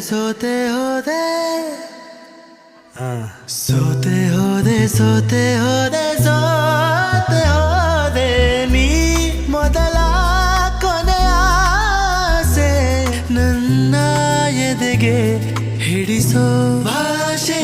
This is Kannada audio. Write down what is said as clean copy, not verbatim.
ಸೋತೆ ಹೋದೆ ಸೋತೆ ಹೋದೆ ಸೋತೆ ಹೋದೆ ಸೋತೆ ಹೋದೆ ನೀ ಮೊದಲ ಕೊನೆಯ ಆಸೆ ನನ್ನ ಎದೆಗೆ ಹಿಡಿಸೋ ಭಾಷೆ